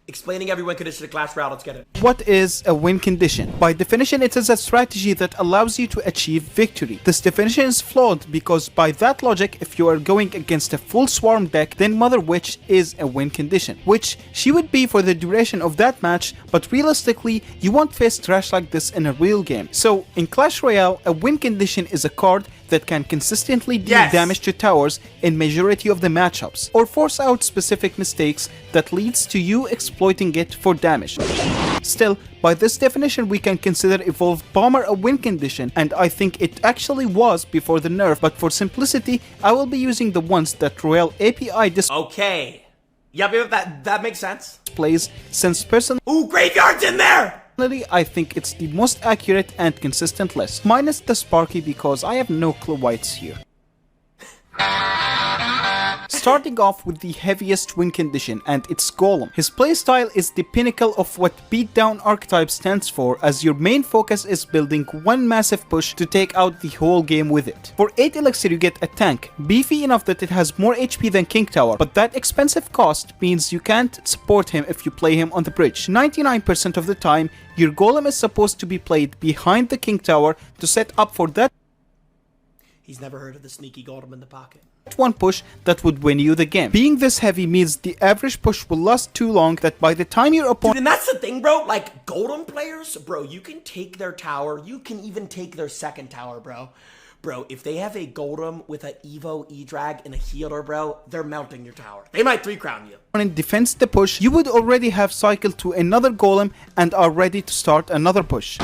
Explaining every win condition to Clash Royale, let's get it. What is a win condition? By definition, it is a strategy that allows you to achieve victory. This definition is flawed because by that logic, if you are going against a full swarm deck, then Mother Witch is a win condition, which she would be for the duration of that match, but realistically, you won't face trash like this in a real game. So in Clash Royale, a win condition is a card that can consistently deal damage to towers in majority of the matchups, or force out specific mistakes that leads to you exploiting it for damage. Still, by this definition we can consider Evolved Bomber a win condition, and I think it actually was before the nerf, but for simplicity I will be using the ones that Royale API Okay. Yep, that makes sense. Displays, since personally— Ooh, Graveyard's in there! I think it's the most accurate and consistent list, minus the Sparky because I have no clue why it's here. Starting off with the heaviest win condition, and it's Golem. His playstyle is the pinnacle of what beatdown archetype stands for, as your main focus is building one massive push to take out the whole game with it. For 8 Elixir you get a tank, beefy enough that it has more HP than King Tower, but that expensive cost means you can't support him if you play him on the bridge. 99% of the time, your Golem is supposed to be played behind the King Tower to set up for that— He's never heard of the sneaky Golem in the pocket. one push that would win you the game. Being this heavy means the average push will last too long that by the time your opponent— Dude, and that's the thing, bro. Like, Golem players, bro, you can take their tower. You can even take their second tower, bro. Bro, if they have a Golem with an Evo, E-Drag, and a healer, bro, they're melting your tower. They might 3-crown you. Opponent defends the push, you would already have cycled to another Golem and are ready to start another push.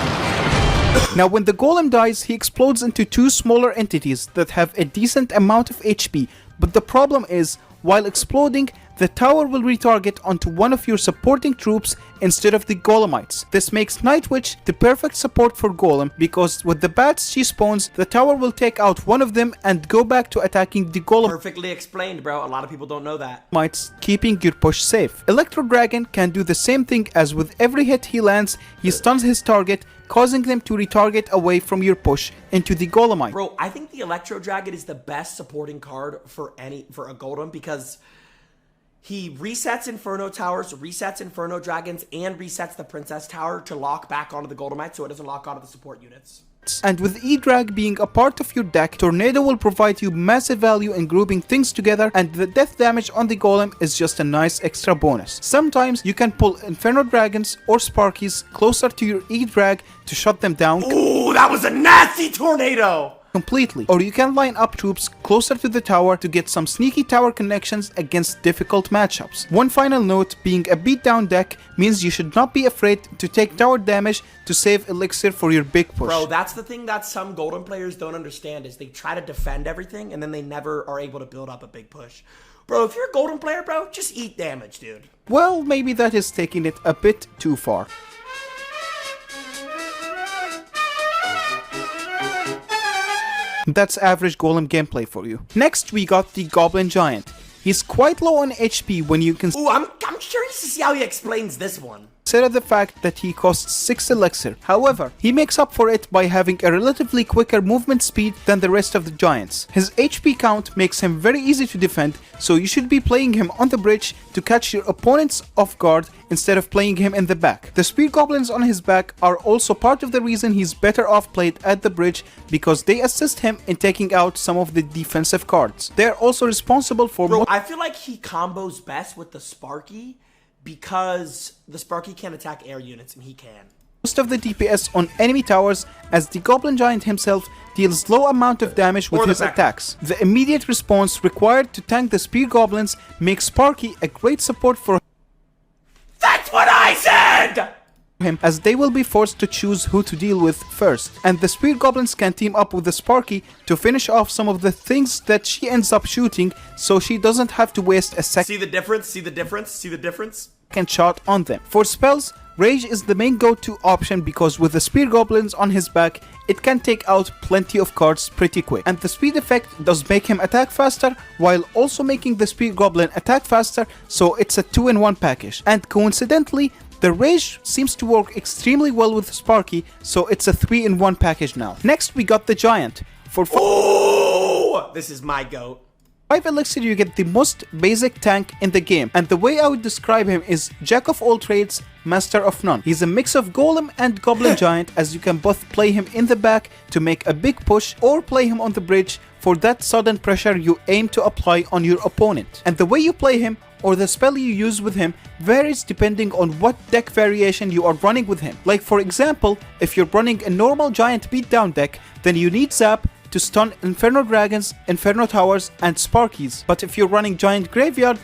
Now when the Golem dies, he explodes into 2 smaller entities that have a decent amount of HP, but the problem is, while exploding, the tower will retarget onto one of your supporting troops instead of the Golemites. This makes Night Witch the perfect support for Golem, because with the bats she spawns, the tower will take out one of them and go back to attacking the Golem. Perfectly explained, bro. A lot of people don't know that. Keeping your push safe. Electro Dragon can do the same thing, as with every hit he lands, he stuns his target, causing them to retarget away from your push into the Golemite. Bro, I think the Electro Dragon is the best supporting card for a Golem, because he resets Inferno Towers, resets Inferno Dragons, and resets the Princess Tower to lock back onto the Golemite so it doesn't lock onto the support units. And with E-Drag being a part of your deck, Tornado will provide you massive value in grouping things together, and the death damage on the Golem is just a nice extra bonus. Sometimes you can pull Inferno Dragons or Sparkies closer to your E-Drag to shut them down. Ooh, that was a nasty tornado! Completely. Or you can line up troops closer to the tower to get some sneaky tower connections against difficult matchups. One final note, being a beatdown deck means you should not be afraid to take tower damage to save Elixir for your big push. Bro, that's the thing that some Golden players don't understand, is they try to defend everything and then they never are able to build up a big push. Bro, if you're a Golden player, bro, just eat damage, dude. Well, maybe that is taking it a bit too far. That's average Golem gameplay for you. Next we got the Goblin Giant. He's quite low on HP when you can— Ooh, I'm curious to see how he explains this one. Consider the fact that he costs 6 Elixir. However, he makes up for it by having a relatively quicker movement speed than the rest of the giants. His HP count makes him very easy to defend, so you should be playing him on the bridge to catch your opponents off guard instead of playing him in the back. The speed goblins on his back are also part of the reason he's better off played at the bridge, because they assist him in taking out some of the defensive cards. They're also responsible for— Bro, I feel like he combos best with the Sparky, because the Sparky can't attack air units and he can. Most of the DPS on enemy towers, as the Goblin Giant himself deals low amount of damage with his attacks. The immediate response required to tank the spear goblins makes Sparky a great support for— That's what I said! him, as they will be forced to choose who to deal with first, and the spear goblins can team up with the Sparky to finish off some of the things that she ends up shooting, so she doesn't have to waste a second— See the difference? See the difference? See the difference? Shot on them. For spells, Rage is the main go-to option, because with the spear goblins on his back, it can take out plenty of cards pretty quick, and the speed effect does make him attack faster while also making the spear goblin attack faster, so it's a 2-in-1 package. And coincidentally, the Rage seems to work extremely well with Sparky, so it's a 3-in-1 package now. Next we got the Giant. For— Ooh! This is my goat. 5 Elixir you get the most basic tank in the game, and the way I would describe him is Jack of all trades, Master of none. He's a mix of Golem and Goblin Giant, as you can both play him in the back to make a big push or play him on the bridge for that sudden pressure you aim to apply on your opponent. And the way you play him or the spell you use with him varies depending on what deck variation you are running with him. Like for example, if you're running a normal Giant beatdown deck, then you need Zap to stun Inferno Dragons, Inferno Towers, and Sparkies. But if you're running Giant Graveyard,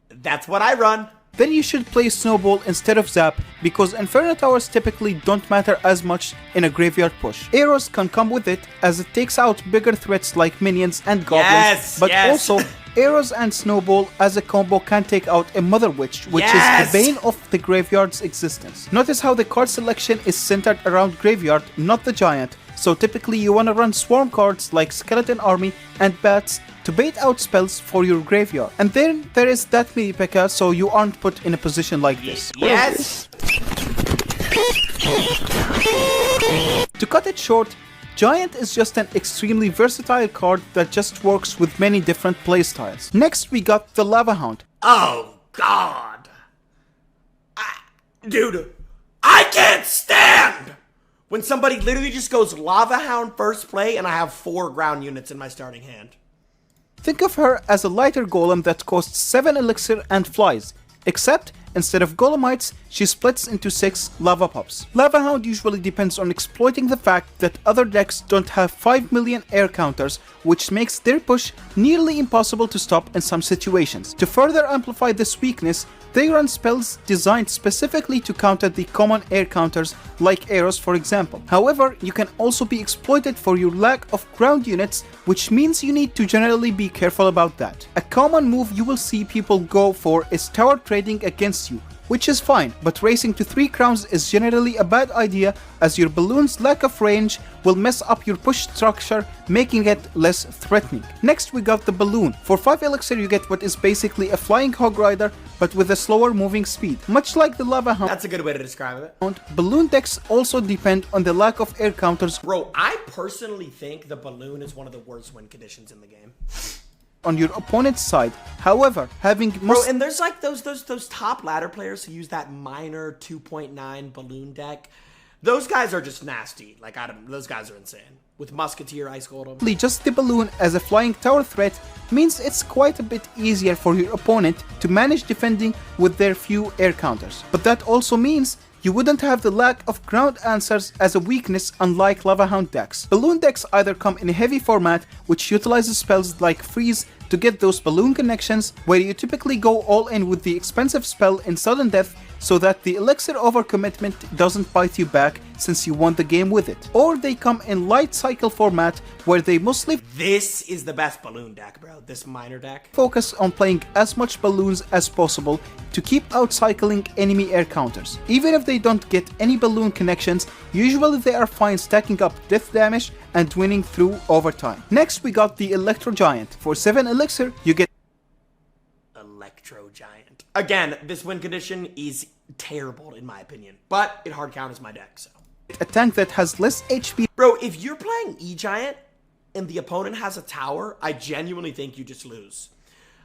that's what I run. Then you should play Snowball instead of Zap, because Inferno Towers typically don't matter as much in a graveyard push. Arrows can come with it, as it takes out bigger threats like minions and goblins, but also Arrows and Snowball as a combo can take out a Mother Witch, which is the bane of the graveyard's existence. Notice how the card selection is centered around graveyard, not the Giant. So typically you want to run swarm cards like Skeleton Army and Bats to bait out spells for your graveyard. And then there is that mini P.E.K.K.A. so you aren't put in a position like this. Yes! To cut it short, Giant is just an extremely versatile card that just works with many different playstyles. Next we got the Lava Hound. Oh god! Dude, I can't stand when somebody literally just goes Lava Hound first play and I have 4 ground units in my starting hand. Think of her as a lighter golem that costs 7 elixir and flies, except instead of golemites, she splits into 6 lava pups. Lava Hound usually depends on exploiting the fact that other decks don't have 5 million air counters, which makes their push nearly impossible to stop in some situations. To further amplify this weakness, they run spells designed specifically to counter the common air counters, like arrows for example. However, you can also be exploited for your lack of ground units, which means you need to generally be careful about that. A common move you will see people go for is tower trading against you, which is fine, but racing to 3 crowns is generally a bad idea, as your balloon's lack of range will mess up your push structure, making it less threatening. Next we got the balloon. For 5 elixir you get what is basically a flying Hog Rider, but with a slower moving speed. Much like the Lava Hound, that's a good way to describe it. Balloon decks also depend on the lack of air counters. Bro, I personally think the balloon is one of the worst win conditions in the game. On your opponent's side. However, having Bro, and there's like those top ladder players who use that minor 2.9 balloon deck. Those guys are just nasty. Like, those guys are insane. With Musketeer, Ice Golem. Just the balloon as a flying tower threat means it's quite a bit easier for your opponent to manage defending with their few air counters. But that also means you wouldn't have the lack of ground answers as a weakness, unlike Lava Hound decks. Balloon decks either come in a heavy format, which utilizes spells like Freeze to get those balloon connections, where you typically go all in with the expensive spell in Sudden Death so that the elixir overcommitment doesn't bite you back since you won the game with it. Or they come in light cycle format, where they mostly this is the best balloon deck, bro. This minor deck. Focus on playing as much balloons as possible to keep outcycling enemy air counters. Even if they don't get any balloon connections, usually they are fine stacking up death damage and winning through overtime. Next we got the Electro Giant. For 7 elixir, you get Electro Giant. Again, this win condition is terrible in my opinion, but it hard counters my deck, so. A tank that has less HP. Bro, if you're playing E-Giant and the opponent has a tower, I genuinely think you just lose.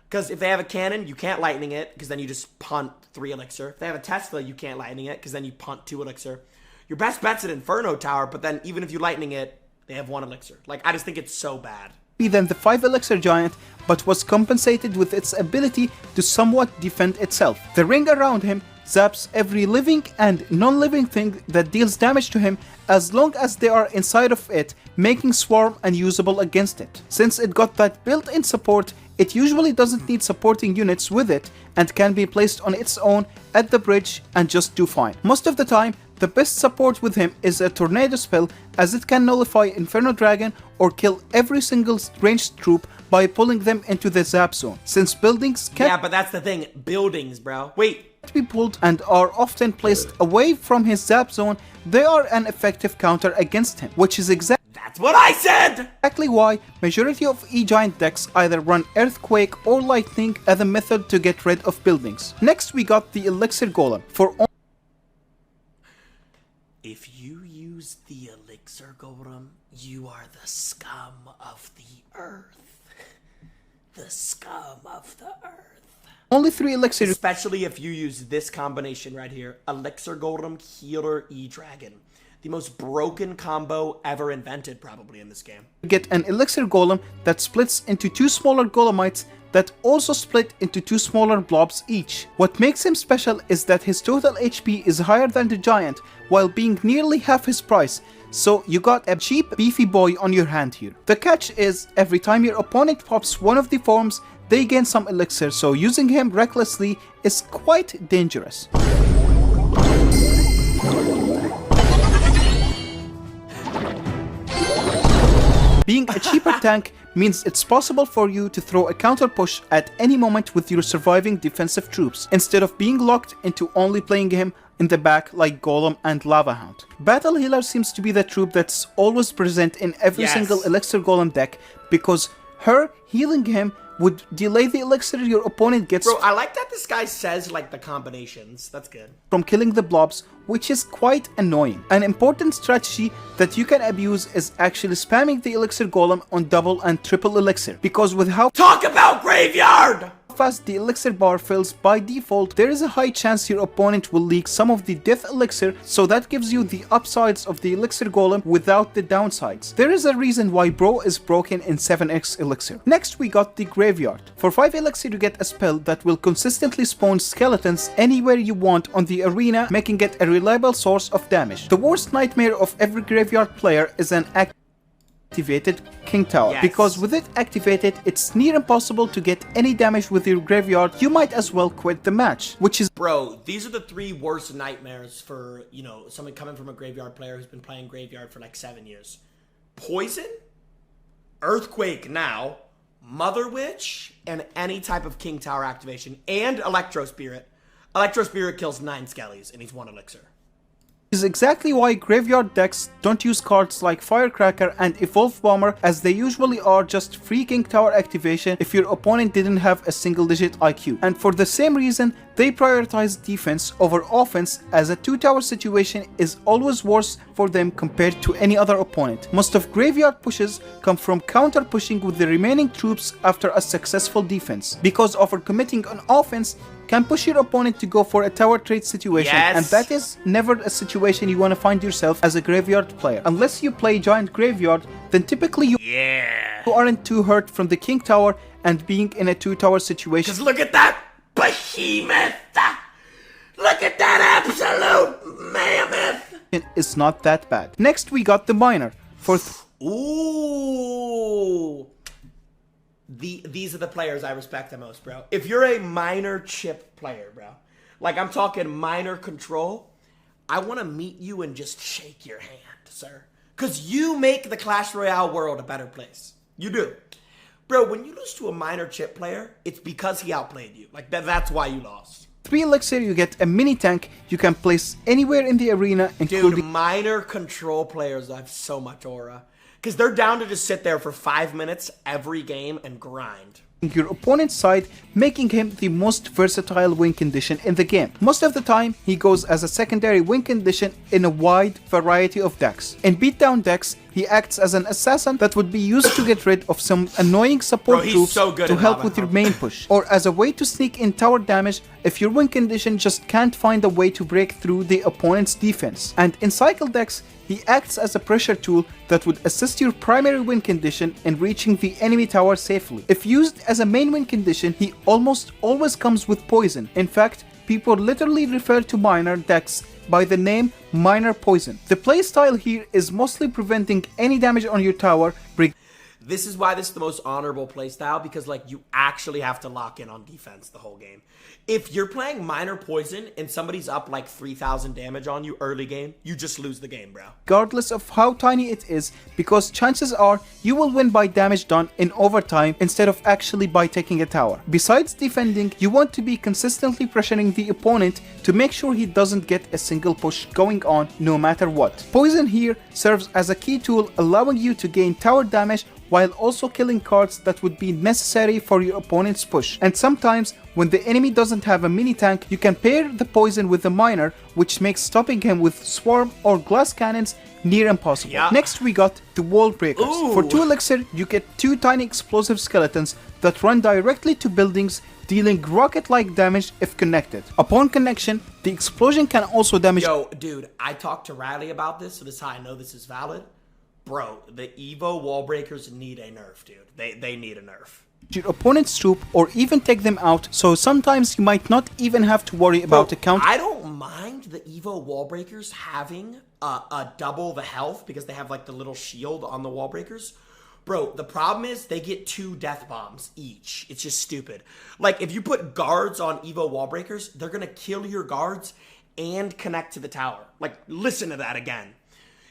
Because if they have a cannon, you can't lightning it, because then you just punt 3 elixir. If they have a Tesla, you can't lightning it, because then you punt 2 elixir. Your best bet's an Inferno Tower, but then even if you lightning it, they have 1 elixir. Like, I just think it's so bad. Than the 5 elixir Giant, but was compensated with its ability to somewhat defend itself. The ring around him zaps every living and non-living thing that deals damage to him as long as they are inside of it, making Swarm unusable against it. Since it got that built-in support, it usually doesn't need supporting units with it and can be placed on its own at the bridge and just do fine. Most of the time, the best support with him is a Tornado spell, as it can nullify Inferno Dragon or kill every single ranged troop by pulling them into the zap zone. Since buildings can Yeah, but that's the thing. Buildings, bro. Wait. Be pulled and are often placed away from his zap zone, they are an effective counter against him, which is That's what I said! exactly why majority of E-Giant decks either run Earthquake or Lightning as a method to get rid of buildings. Next we got the Elixir Golem. If you use the Elixir Golem, you are the scum of the earth. The scum of the earth. Only 3 elixir. Especially if you use this combination right here. Elixir Golem, Healer, E-Dragon. The most broken combo ever invented probably in this game. You get an Elixir Golem that splits into 2 smaller Golemites that also split into 2 smaller blobs each. What makes him special is that his total HP is higher than the Giant while being nearly half his price. So you got a cheap beefy boy on your hand here. The catch is every time your opponent pops one of the forms, they gain some elixir, so using him recklessly is quite dangerous. Being a cheaper tank means it's possible for you to throw a counter push at any moment with your surviving defensive troops, instead of being locked into only playing him in the back like Golem and Lava Hound. Battle Healer seems to be the troop that's always present in every single Elixir Golem deck, because her healing him would delay the elixir your opponent gets. Bro, I like that this guy says like the combinations. That's good. From killing the blobs, which is quite annoying. An important strategy that you can abuse is actually spamming the Elixir Golem on double and triple elixir, because with how Talk about graveyard! fast the elixir bar fills by default, there is a high chance your opponent will leak some of the death elixir, so that gives you the upsides of the Elixir Golem without the downsides. There is a reason why Bro is broken in 7x elixir. Next we got the graveyard. For 5 elixir you get a spell that will consistently spawn skeletons anywhere you want on the arena, making it a reliable source of damage. The worst nightmare of every graveyard player is an activated King Tower, because with it activated, it's near impossible to get any damage with your graveyard. You might as well quit the match, which is... Bro, these are the 3 worst nightmares for, you know, someone coming from a graveyard player who's been playing graveyard for like 7 years. Poison, Earthquake now, Mother Witch, and any type of King Tower activation, and Electro Spirit. Electro Spirit kills 9 skellies, and he's 1 elixir. Is exactly why graveyard decks don't use cards like Firecracker and Evolve Bomber, as they usually are just free King Tower activation if your opponent didn't have a single digit IQ. And for the same reason, they prioritize defense over offense, as a 2 tower situation is always worse for them compared to any other opponent. Most of graveyard pushes come from counter pushing with the remaining troops after a successful defense, because overcommitting on offense can push your opponent to go for a tower trade situation, and that is never a situation you want to find yourself as a graveyard player. Unless you play Giant Graveyard, then typically you aren't too hurt from the King Tower and being in a 2 tower situation. Because look at that behemoth! Look at that absolute mammoth! It's not that bad. Next we got the Miner. For Ooh! These are the players I respect the most, bro. If you're a minor chip player, bro, like I'm talking minor control, I want to meet you and just shake your hand, sir. Because you make the Clash Royale world a better place. You do. Bro, when you lose to a minor chip player, it's because he outplayed you. Like, that's why you lost. 3 elixir, you get a mini tank you can place anywhere in the arena, including... Dude, minor control players have so much aura. Because they're down to just sit there for 5 minutes every game and grind. Your opponent's side, making him the most versatile win condition in the game. Most of the time, he goes as a secondary win condition in a wide variety of decks. In beatdown decks, he acts as an assassin that would be used to get rid of some annoying support troops to help with your main push, or as a way to sneak in tower damage if your win condition just can't find a way to break through the opponent's defense. And in cycle decks, he acts as a pressure tool that would assist your primary win condition in reaching the enemy tower safely. If used as a main win condition, he almost always comes with poison. In fact, people literally refer to Miner decks by the name Miner Poison. The playstyle here is mostly preventing any damage on your tower. This is why this is the most honorable playstyle, because like you actually have to lock in on defense the whole game. If you're playing Miner Poison and somebody's up like 3,000 damage on you early game, you just lose the game, bro. Regardless of how tiny it is, because chances are you will win by damage done in overtime instead of actually by taking a tower. Besides defending, you want to be consistently pressuring the opponent to make sure he doesn't get a single push going on no matter what. Poison here serves as a key tool, allowing you to gain tower damage while also killing cards that would be necessary for your opponent's push. And sometimes, when the enemy doesn't have a mini tank, you can pair the poison with the Miner, which makes stopping him with swarm or glass cannons near impossible. Next we got the Wall Breakers. For 2 elixir, you get 2 tiny explosive skeletons that run directly to buildings, dealing rocket-like damage if connected. Upon connection, the explosion can also damage... Yo, dude, I talked to Riley about this, so this is how I know this is valid. Bro, the Evo wall breakers need a nerf, dude. They need a nerf. Your opponent's troop or even take them out, so sometimes you might not even have to worry about a counter. I don't mind the Evo wall breakers having a double the health because they have like the little shield on the wall breakers. Bro, the problem is they get 2 death bombs each. It's just stupid. Like if you put guards on Evo wall breakers, they're gonna kill your guards and connect to the tower. Like listen to that again.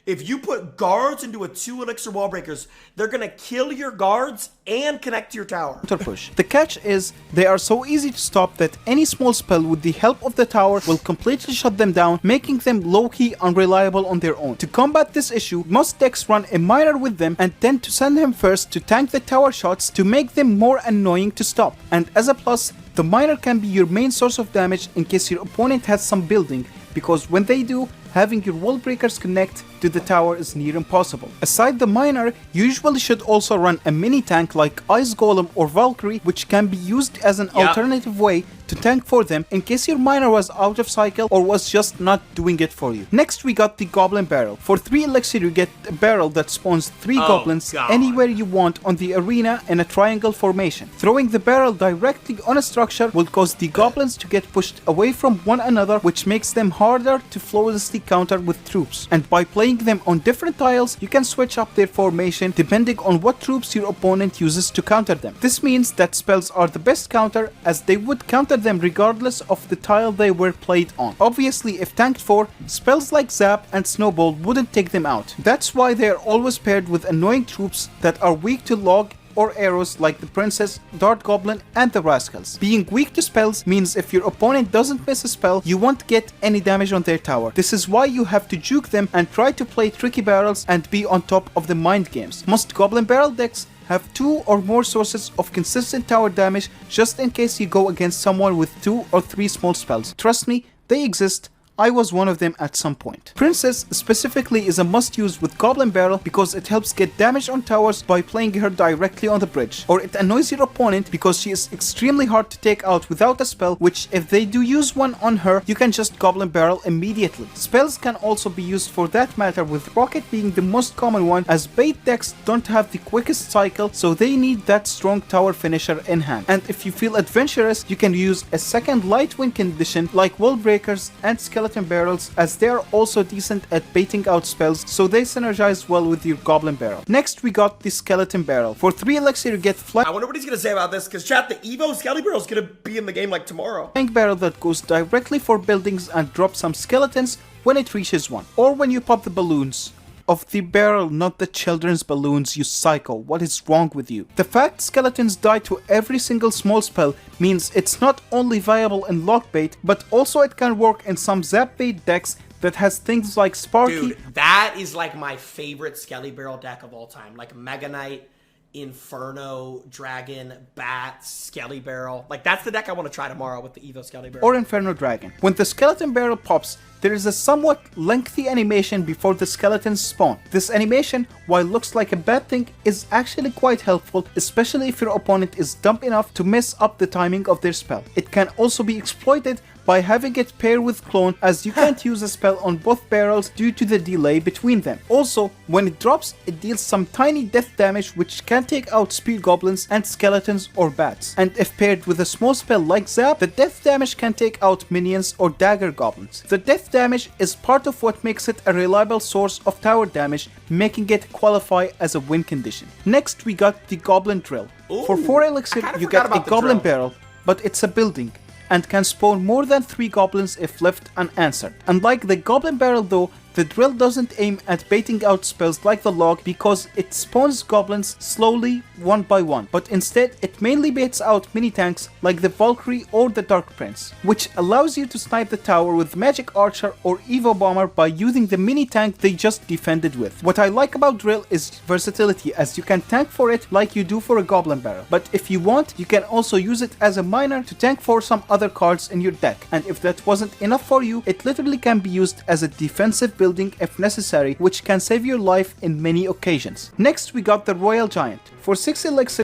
If you put guards into a 2 elixir wall breakers, they're gonna kill your guards and connect to your tower. Push. The catch is they are so easy to stop that any small spell with the help of the tower will completely shut them down, making them low-key unreliable on their own. To combat this issue, most decks run a miner with them and tend to send him first to tank the tower shots to make them more annoying to stop. And as a plus, the miner can be your main source of damage in case your opponent has some building, because when they do, having your wall breakers connect to the tower is near impossible. Aside the miner, you usually should also run a mini tank like Ice Golem or Valkyrie, which can be used as an alternative way to tank for them in case your miner was out of cycle or was just not doing it for you. Next we got the Goblin Barrel. For 3 elixir you get a barrel that spawns 3 goblins anywhere you want on the arena in a triangle formation. Throwing the barrel directly on a structure will cause the goblins to get pushed away from one another, which makes them harder to flawlessly counter with troops. And by playing them on different tiles, you can switch up their formation depending on what troops your opponent uses to counter them. This means that spells are the best counter, as they would counter them regardless of the tile they were played on. Obviously, if tanked for, spells like Zap and Snowball wouldn't take them out. That's why they are always paired with annoying troops that are weak to log or arrows like the Princess, Dart Goblin, and the Rascals. Being weak to spells means if your opponent doesn't miss a spell, you won't get any damage on their tower. This is why you have to juke them and try to play tricky barrels and be on top of the mind games. Most Goblin Barrel decks have 2 or more sources of consistent tower damage just in case you go against someone with 2 or 3 small spells. Trust me, they exist. I was one of them at some point. Princess specifically is a must-use with Goblin Barrel because it helps get damage on towers by playing her directly on the bridge. Or it annoys your opponent because she is extremely hard to take out without a spell, which if they do use one on her, you can just Goblin Barrel immediately. Spells can also be used for that matter, with Rocket being the most common one, as bait decks don't have the quickest cycle, so they need that strong tower finisher in hand. And if you feel adventurous, you can use a second light win condition like Wall Breakers and Skeleton Barrels, as they are also decent at baiting out spells, so they synergize well with your Goblin Barrel. Next we got the Skeleton Barrel. For 3 elixir you get I wonder what he's gonna say about this, because chat, the Evo Skelly Barrel is gonna be in the game like tomorrow. Tank barrel that goes directly for buildings and drops some skeletons when it reaches one, or when you pop the balloons of the barrel, not the children's balloons, you psycho. What is wrong with you? The fact skeletons die to every single small spell means it's not only viable in lockbait, but also it can work in some zap bait decks that has things like Sparky. Dude, that is like my favorite Skelly Barrel deck of all time. Like Mega Knight, Inferno, Dragon, Bat, Skelly Barrel. Like that's the deck I want to try tomorrow with the Evo Skelly Barrel. Or Inferno Dragon. When the Skeleton Barrel pops, there is a somewhat lengthy animation before the skeletons spawn. This animation, while looks like a bad thing, is actually quite helpful, especially if your opponent is dumb enough to mess up the timing of their spell. It can also be exploited by having it pair with Clone, as you can't use a spell on both barrels due to the delay between them. Also, when it drops, it deals some tiny death damage which can take out speed goblins and skeletons or bats. And if paired with a small spell like Zap, the death damage can take out minions or dagger goblins. The death damage is part of what makes it a reliable source of tower damage, making it qualify as a win condition. Next we got the Goblin Drill. Ooh, for 4 elixir you get a Goblin Barrel, but it's a building and can spawn more than 3 goblins if left unanswered. Unlike the Goblin Barrel though, the drill doesn't aim at baiting out spells like the log because it spawns goblins slowly one by one, but instead it mainly baits out mini tanks like the Valkyrie or the Dark Prince, which allows you to snipe the tower with Magic Archer or Evo Bomber by using the mini tank they just defended with. What I like about drill is versatility, as you can tank for it like you do for a Goblin Barrel, but if you want you can also use it as a miner to tank for some other cards in your deck, and if that wasn't enough for you, it literally can be used as a defensive building if necessary, which can save your life in many occasions. Next we got the Royale Giant. For 6 elixir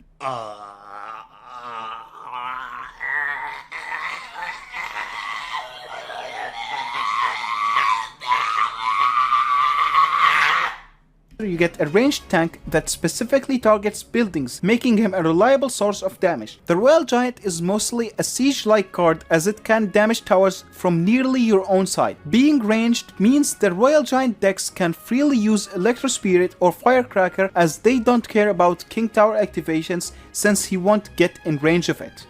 get a ranged tank that specifically targets buildings, making him a reliable source of damage. The Royale Giant is mostly a siege-like card as it can damage towers from nearly your own side. Being ranged means the Royale Giant decks can freely use Electro Spirit or Firecracker as they don't care about King Tower activations since he won't get in range of it.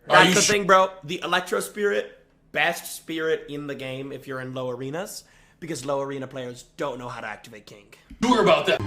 That's the thing, bro. The Electro Spirit, best spirit in the game if you're in low arenas, because low arena players don't know how to activate King. Sure about that.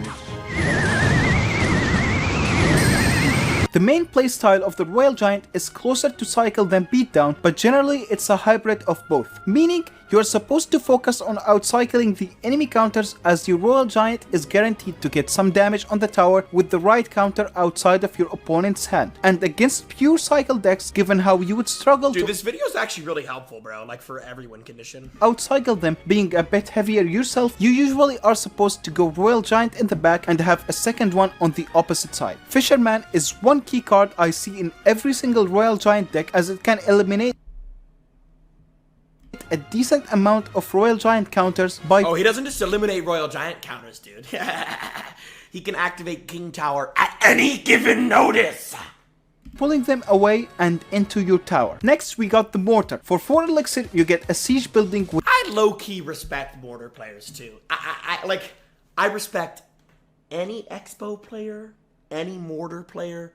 The main playstyle of the Royale Giant is closer to cycle than beatdown, but generally it's a hybrid of both, meaning you are supposed to focus on outcycling the enemy counters as your Royale Giant is guaranteed to get some damage on the tower with the right counter outside of your opponent's hand. And against pure cycle decks, given how you would struggle Dude, to this video is actually really helpful, bro, like for every win condition. outcycle them, being a bit heavier yourself, you usually are supposed to go Royale Giant in the back and have a second one on the opposite side. Fisherman is one key card I see in every single Royale Giant deck as it can eliminate a decent amount of Royale Giant counters by Oh, he doesn't just eliminate Royal Giant counters, dude. He can activate King Tower at any given notice. pulling them away and into your tower. Next we got the Mortar. For 4 Elixir you get a siege building with I low-key respect Mortar players too. I respect any Expo player, any Mortar player,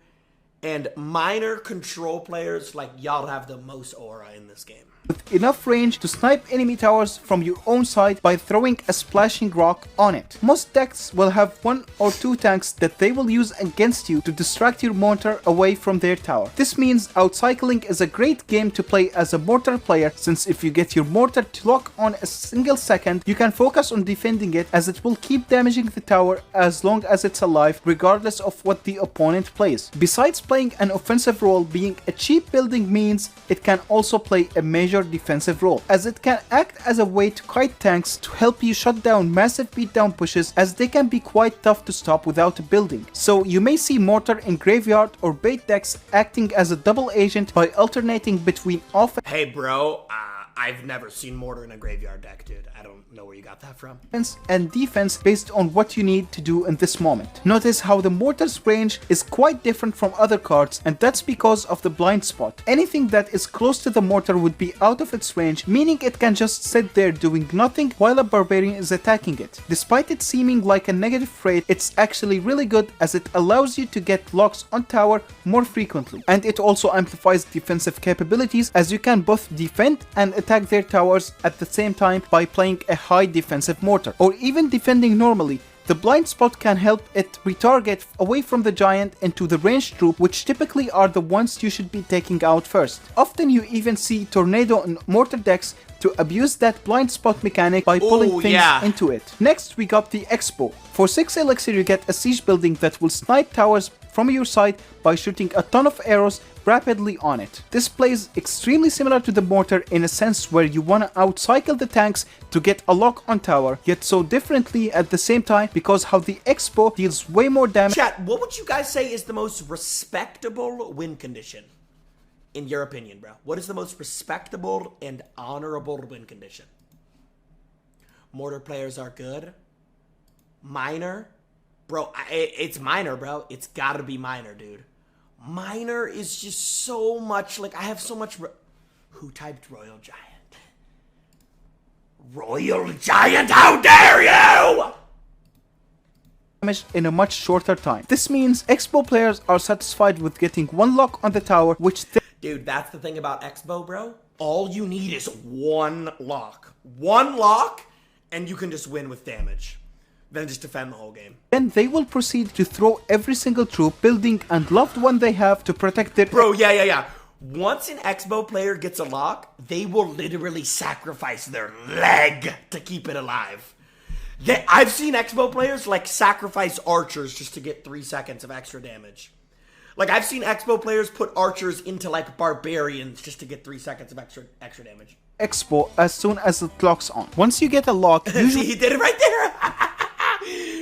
and minor control players. Like, y'all have the most aura in this game. enough range to snipe enemy towers from your own side by throwing a splashing rock on it. Most decks will have 1 or 2 tanks that they will use against you to distract your Mortar away from their tower. This means outcycling is a great game to play as a Mortar player, since if you get your Mortar to lock on a single second, you can focus on defending it as it will keep damaging the tower as long as it's alive, regardless of what the opponent plays. Besides playing an offensive role, being a cheap building means it can also play a major defensive role, as it can act as a way to kite tanks to help you shut down massive beatdown pushes, as they can be quite tough to stop without a building. So you may see Mortar in graveyard or bait decks acting as a double agent by alternating between offense Hey, bro, I've never seen Mortar in a graveyard deck, dude. I don't know where you got that from. and defense based on what you need to do in this moment. Notice how the Mortar's range is quite different from other cards, and that's because of the blind spot. Anything that is close to the Mortar would be out of its range, meaning it can just sit there doing nothing while a barbarian is attacking it. Despite it seeming like a negative trait, it's actually really good as it allows you to get locks on tower more frequently, and it also amplifies defensive capabilities as you can both defend and attack their towers at the same time by playing a high defensive Mortar, or even defending normally. The blind spot can help it retarget away from the giant into the ranged troop, which typically are the ones you should be taking out first. Often you even see Tornado and Mortar decks to abuse that blind spot mechanic by pulling things into it. Next we got the Expo. For 6 Elixir you get a siege building that will snipe towers from your side by shooting a ton of arrows rapidly on it. This plays extremely similar to the Mortar in a sense where you wanna outcycle the tanks to get a lock on tower, yet so differently at the same time because how the Expo deals way more damage. Chat, what would you guys say is the most respectable win condition? In your opinion, bro. What is the most respectable and honorable win condition? Mortar players are good. Minor? Bro, it's minor, bro. It's gotta be minor, dude. Minor is just so much, like, I have so much... Who typed Royal Giant? Royal Giant, how dare you! Damage in a much shorter time. This means Expo players are satisfied with getting 1 lock on the tower, which Dude, that's the thing about Expo, bro. All you need is 1 lock. 1 lock, and you can just win with damage. Then just defend the whole game. then they will proceed to throw every single troop, building, and loved one they have to protect their... Bro, yeah. Once an Expo player gets a lock, they will literally sacrifice their leg to keep it alive. I've seen Expo players, like, sacrifice archers just to get 3 seconds of extra damage. Like, I've seen Expo players put archers into, like, barbarians just to get 3 seconds of extra damage. Expo as soon as it locks on. Once you get a lock, See, usually he did it right there.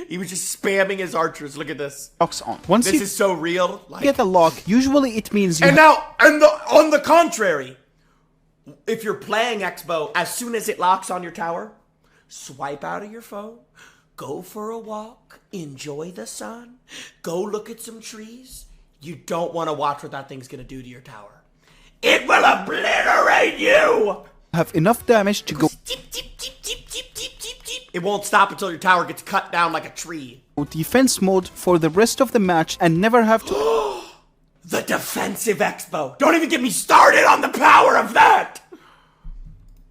He was just spamming his archers. Look at this. locks on. Once This you is so real. Like, get a lock, usually it means you and now, on the contrary, if you're playing Expo, as soon as it locks on your tower, swipe out of your phone, go for a walk, enjoy the sun, go look at some trees. You don't want to watch what that thing's going to do to your tower. It will obliterate you! Have enough damage to go It won't stop until your tower gets cut down like a tree. defense mode for the rest of the match and never have to The defensive Expo. Don't even get me started on the power of that!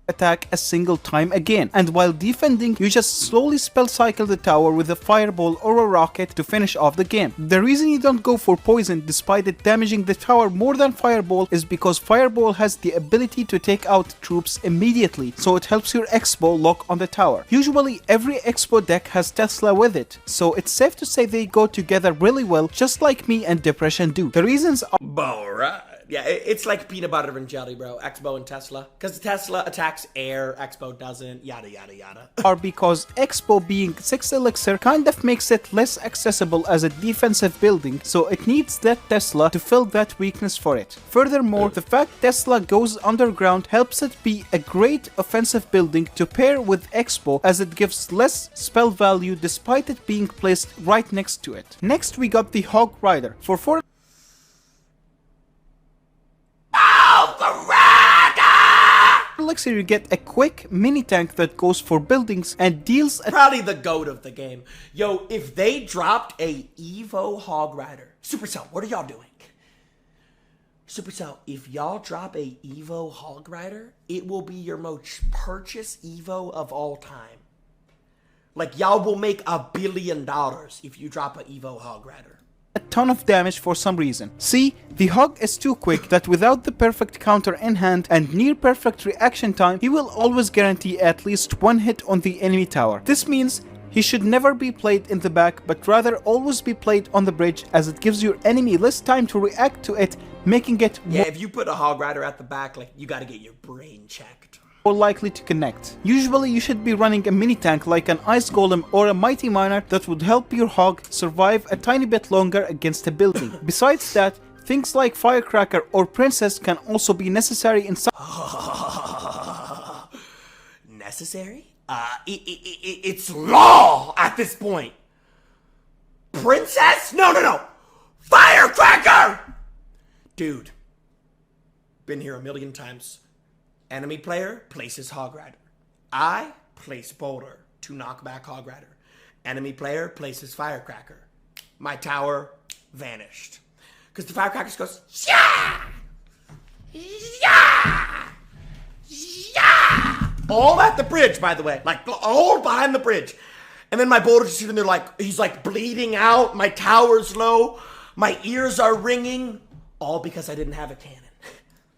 attack a single time again. And while defending, you just slowly spell cycle the tower with a fireball or a rocket to finish off the game. The reason you don't go for poison despite it damaging the tower more than fireball is because fireball has the ability to take out troops immediately, so it helps your Expo lock on the tower. Usually every Expo deck has Tesla with it, so it's safe to say they go together really well, just like me and Depression do. The reasons are Alright. Yeah, it's like peanut butter and jelly, bro. Expo and Tesla. Because Tesla attacks air, Expo doesn't, yada yada yada. are because Expo being 6 elixir kind of makes it less accessible as a defensive building, so it needs that Tesla to fill that weakness for it. Furthermore, the fact Tesla goes underground helps it be a great offensive building to pair with Expo, as it gives less spell value despite it being placed right next to it. Next we got the Hog Rider. For 4 elixir you get a quick mini tank that goes for buildings and deals a Probably the goat of the game. Yo, if they dropped a Evo Hog Rider, Supercell, what are y'all doing? Supercell, if y'all drop a Evo Hog Rider, it will be your most purchased Evo of all time. Like, y'all will make $1 billion if you drop an Evo Hog Rider. ton of damage for some reason. See, the Hog is too quick that without the perfect counter in hand and near perfect reaction time, he will always guarantee at least one hit on the enemy tower. This means he should never be played in the back, but rather always be played on the bridge, as it gives your enemy less time to react to it, making it Yeah, if you put a Hog Rider at the back, like, you gotta get your brain checked. more likely to connect. Usually you should be running a mini tank like an Ice Golem or a Mighty Miner that would help your Hog survive a tiny bit longer against a building. Besides that, things like Firecracker or Princess can also be necessary in some Necessary? It's law at this point. Princess? No. Firecracker! Dude. Been here a million times. Enemy player places Hog Rider. I place Boulder to knock back Hog Rider. Enemy player places Firecracker. My tower vanished. Because the Firecracker just goes, yeah! Yeah! Yeah! All at the bridge, by the way. Like, all behind the bridge. And then my Boulder's just sitting there like, he's like bleeding out. My tower's low. My ears are ringing. All because I didn't have a cannon.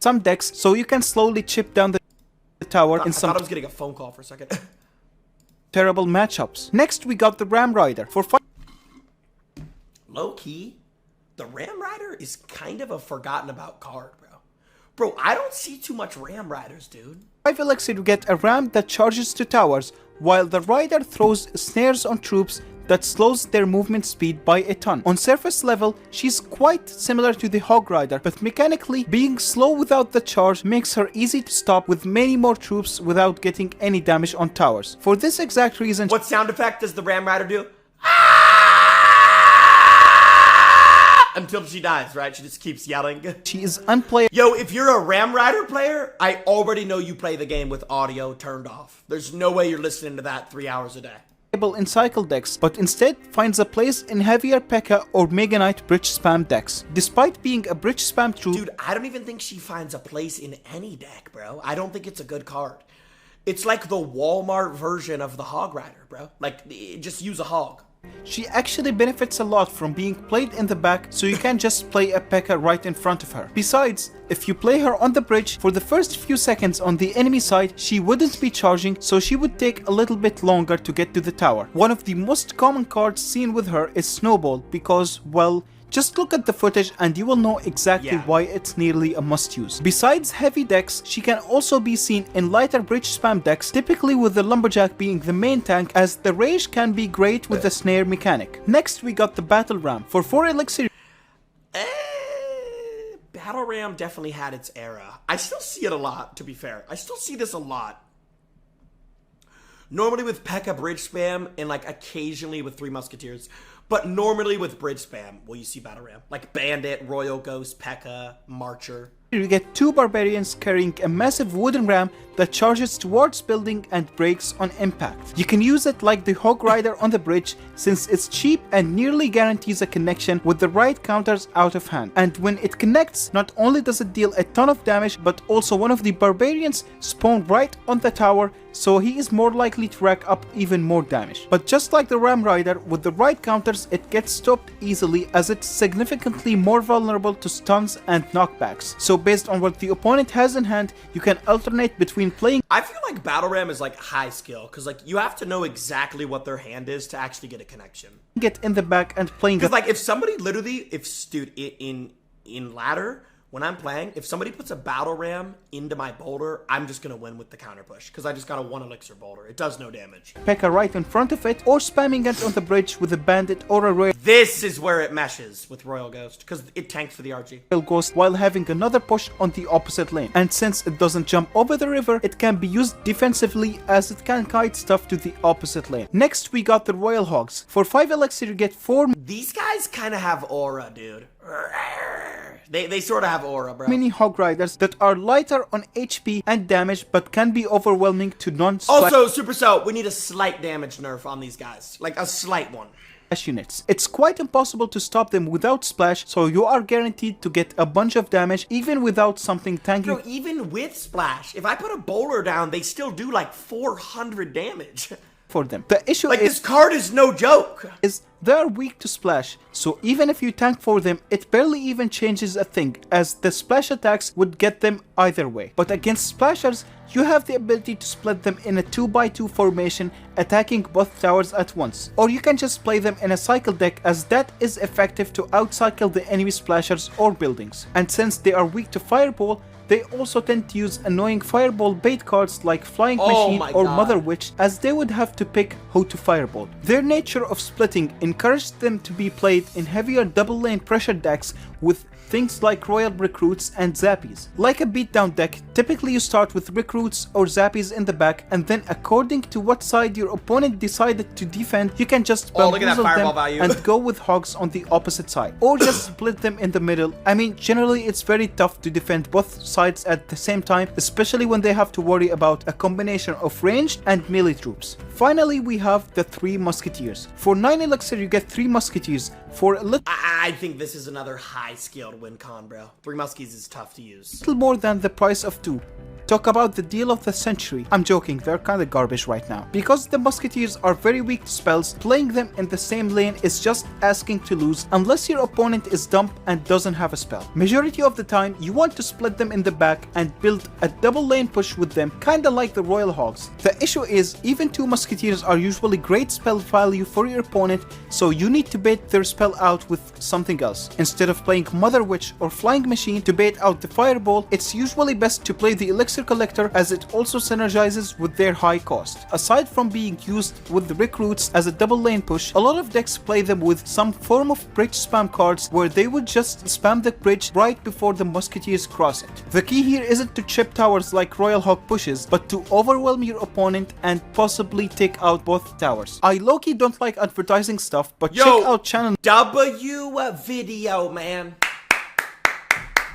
some decks, so you can slowly chip down the tower in I some thought I was getting a phone call for a second. terrible matchups. Next we got the Ram Rider. For Low key, the Ram Rider is kind of a forgotten about card, bro. Bro, I don't see too much Ram Riders, dude. 5 elixir you get a ram that charges to towers, while the rider throws snares on troops that slows their movement speed by a ton. On surface level, she's quite similar to the Hog Rider, but mechanically, being slow without the charge makes her easy to stop with many more troops without getting any damage on towers. For this exact reason, What sound effect does the Ram Rider do? Until she dies, right? She just keeps yelling. she is unplayable Yo, if you're a Ram Rider player, I already know you play the game with audio turned off. There's no way you're listening to that 3 hours a day. in cycle decks, but instead finds a place in heavier P.E.K.K.A. or Mega Knight bridge spam decks. Despite being a bridge spam troop, Dude, I don't even think she finds a place in any deck, bro. I don't think it's a good card. It's like the Walmart version of the Hog Rider, bro. Like, just use a hog. she actually benefits a lot from being played in the back, so you can just play a P.E.K.K.A. right in front of her. Besides, if you play her on the bridge, for the first few seconds on the enemy side, she wouldn't be charging, so she would take a little bit longer to get to the tower. One of the most common cards seen with her is Snowball, because, well, just look at the footage and you will know exactly why it's nearly a must-use. Besides heavy decks, she can also be seen in lighter bridge spam decks, typically with the Lumberjack being the main tank, as the Rage can be great with the snare mechanic. Next we got the Battle Ram. For 4 elixir, Battle Ram definitely had its era. I still see it a lot, to be fair. I still see this a lot. Normally with P.E.K.K.A bridge spam and like occasionally with 3 Musketeers. But normally with bridge spam will you see Battle Ram. Like Bandit, Royal Ghost, P.E.K.K.A, Marcher. You get 2 barbarians carrying a massive wooden ram that charges towards building and breaks on impact. You can use it like the Hog Rider on the bridge since it's cheap and nearly guarantees a connection with the right counters out of hand. And when it connects, not only does it deal a ton of damage, but also one of the barbarians spawn right on the tower, so he is more likely to rack up even more damage. But just like the Ram Rider, with the right counters it gets stopped easily as it's significantly more vulnerable to stuns and knockbacks. So based on what the opponent has in hand, you can alternate between playing. I feel like Battle Ram is like high skill because like you have to know exactly what their hand is to actually get a connection. Get in the back and playing. Because like if somebody literally, dude, in ladder, when I'm playing, if somebody puts a Battle Ram into my boulder, I'm just gonna win with the counter push because I just got a 1 elixir boulder. It does no damage. P.E.K.K.A right in front of it, or spamming it on the bridge with a bandit or a Royal This is where it meshes with Royal Ghost because it tanks for the RG. Ghost while having another push on the opposite lane. And since it doesn't jump over the river, it can be used defensively as it can kite stuff to the opposite lane. Next we got the Royal Hogs. For 5 elixir you get 4 These guys kind of have aura, dude. They sort of have aura, bro. mini Hog Riders that are lighter on HP and damage but can be overwhelming to non-splash Also, Supercell, we need a slight damage nerf on these guys. Like a slight one. units. It's quite impossible to stop them without splash, so you are guaranteed to get a bunch of damage even without something tanking. Bro, even with splash, if I put a bowler down, they still do like 400 damage. For them. The issue Like is this card is no joke. They are weak to splash, so even if you tank for them, it barely even changes a thing, as the splash attacks would get them either way. But against splashers, you have the ability to split them in a 2x2 formation, attacking both towers at once. Or you can just play them in a cycle deck, as that is effective to outcycle the enemy splashers or buildings. And since they are weak to fireball, they also tend to use annoying fireball bait cards like Flying Machine or Mother Witch, as they would have to pick who to fireball. Their nature of splitting encouraged them to be played in heavier double lane pressure decks with things like Royal Recruits and Zappies. Like a beatdown deck, typically you start with Recruits or Zappies in the back, and then according to what side your opponent decided to defend, you can just bamboozle them and go with Hogs on the opposite side. Or just split them in the middle. I mean, generally it's very tough to defend both sides at the same time, especially when they have to worry about a combination of ranged and melee troops. Finally, we have the 3 Musketeers. For 9 elixir you get 3 Musketeers. For a I think this is another high skilled win con, bro. 3 Muskies is tough to use. little more than the price of 2. Talk about the deal of the century. I'm joking, they're kinda garbage right now. Because the Musketeers are very weak to spells, playing them in the same lane is just asking to lose unless your opponent is dumb and doesn't have a spell. Majority of the time, you want to split them in the back and build a double lane push with them, kinda like the Royal Hogs. The issue is, even 2 Musketeers are usually great spell value for your opponent, so you need to bait their spell out with something else. Instead of playing Mother Witch or Flying Machine to bait out the Fireball, it's usually best to play the Elixir Collector, as it also synergizes with their high cost. Aside from being used with the Recruits as a double lane push, a lot of decks play them with some form of bridge spam cards where they would just spam the bridge right before the Musketeers cross it. The key here isn't to chip towers like Royal Hog pushes, but to overwhelm your opponent and possibly take out both towers. I low-key don't like advertising stuff, but check out channel W video, man.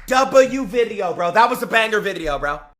W video, bro. That was a banger video, bro.